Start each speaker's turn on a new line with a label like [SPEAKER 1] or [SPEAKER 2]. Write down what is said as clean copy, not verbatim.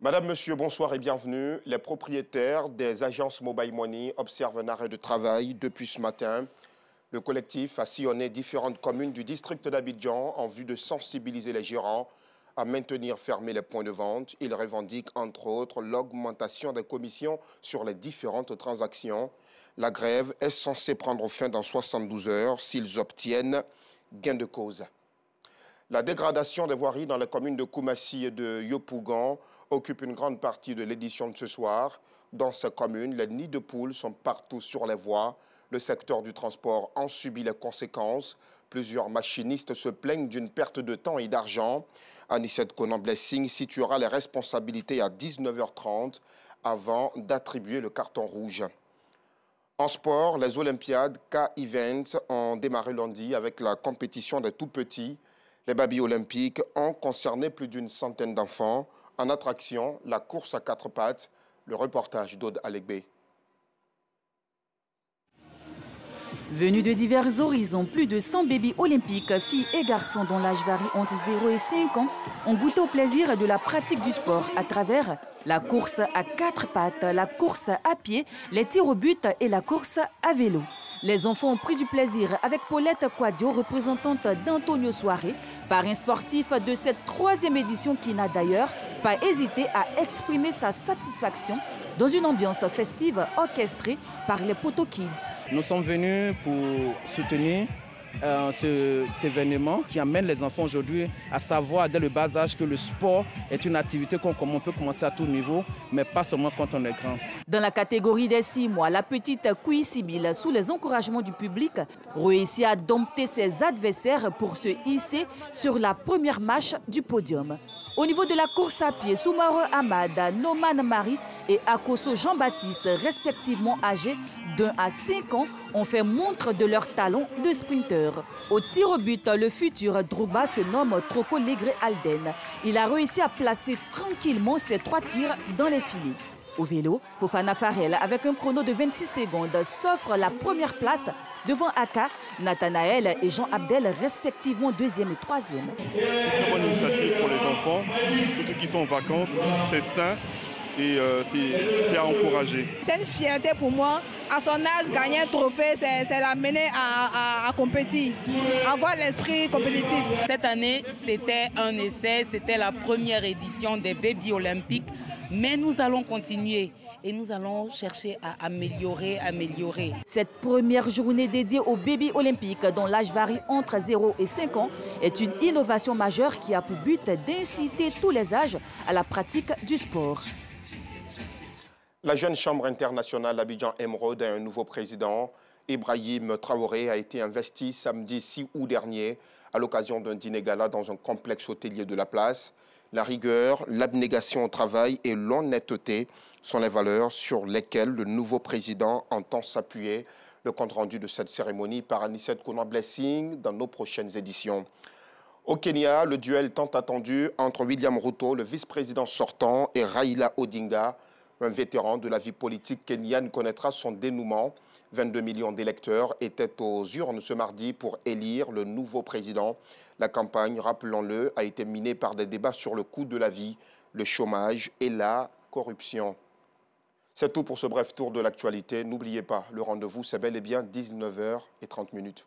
[SPEAKER 1] Madame, Monsieur, bonsoir et bienvenue. Les propriétaires des agences Mobile Money observent un arrêt de travail depuis ce matin. Le collectif a sillonné différentes communes du district d'Abidjan en vue de sensibiliser les gérants à maintenir fermés les points de vente. Ils revendiquent entre autres l'augmentation des commissions sur les différentes transactions. La grève est censée prendre fin dans 72 heures s'ils obtiennent gain de cause. La dégradation des voiries dans les communes de Koumassi et de Yopougon occupe une grande partie de l'édition de ce soir. Dans ces communes, les nids de poules sont partout sur les voies. Le secteur du transport en subit les conséquences. Plusieurs machinistes se plaignent d'une perte de temps et d'argent. Anicette Conan-Blessing situera les responsabilités à 19h30 avant d'attribuer le carton rouge. En sport, les Olympiades K-Events ont démarré lundi avec la compétition des tout-petits. Les babys olympiques ont concerné plus d'une centaine d'enfants. En attraction, la course à quatre pattes. Le reportage d'Aude Alegbé.
[SPEAKER 2] Venus de divers horizons, plus de 100 bébés olympiques, filles et garçons dont l'âge varie entre 0 et 5 ans, ont goûté au plaisir de la pratique du sport à travers la course à quatre pattes, la course à pied, les tirs au but et la course à vélo. Les enfants ont pris du plaisir avec Paulette Quadio, représentante d'Antonio Soiré, parrain sportif de cette troisième édition qui n'a d'ailleurs pas hésité à exprimer sa satisfaction dans une ambiance festive orchestrée par les Poto Kids.
[SPEAKER 3] Nous sommes venus pour soutenir cet événement qui amène les enfants aujourd'hui à savoir dès le bas âge que le sport est une activité qu'on peut commencer à tout niveau, mais pas seulement quand on est grand.
[SPEAKER 2] Dans la catégorie des 6 mois, la petite Kui Sibyl, sous les encouragements du public, réussit à dompter ses adversaires pour se hisser sur la première marche du podium. Au niveau de la course à pied, Soumaro Ahmad, Noman Marie et Akoso Jean-Baptiste, respectivement âgés d'1 à 5 ans, ont fait montre de leur talent de sprinter. Au tir au but, le futur Drouba se nomme Troko Legré Alden. Il a réussi à placer tranquillement ses 3 tirs dans les filets. Au vélo, Fofana Farel, avec un chrono de 26 secondes, s'offre la première place devant Aka, Nathanaël et Jean Abdel, respectivement 2e et 3e.
[SPEAKER 4] C'est une très bonne initiative pour les enfants, surtout qui sont en vacances. C'est sain et c'est à encourager.
[SPEAKER 5] C'est une fierté pour moi. À son âge, gagner un trophée, c'est l'amener à compétir, avoir l'esprit compétitif.
[SPEAKER 6] Cette année, c'était un essai, c'était la première édition des Baby Olympiques. Mais nous allons continuer et nous allons chercher à améliorer.
[SPEAKER 2] Cette première journée dédiée aux bébés olympiques dont l'âge varie entre 0 et 5 ans est une innovation majeure qui a pour but d'inciter tous les âges à la pratique du sport.
[SPEAKER 1] La jeune chambre internationale Abidjan Emeraude a un nouveau président. Ibrahim Traoré a été investi samedi 6 août dernier à l'occasion d'un dîner gala dans un complexe hôtelier de la place. La rigueur, l'abnégation au travail et l'honnêteté sont les valeurs sur lesquelles le nouveau président entend s'appuyer. Le compte-rendu de cette cérémonie par Anicette Conan-Blessing dans nos prochaines éditions. Au Kenya, le duel tant attendu entre William Ruto, le vice-président sortant, et Raila Odinga, un vétéran de la vie politique kenyane, connaîtra son dénouement. 22 millions d'électeurs étaient aux urnes ce mardi pour élire le nouveau président. La campagne, rappelons-le, a été minée par des débats sur le coût de la vie, le chômage et la corruption. C'est tout pour ce bref tour de l'actualité. N'oubliez pas, le rendez-vous, c'est bel et bien 19h30.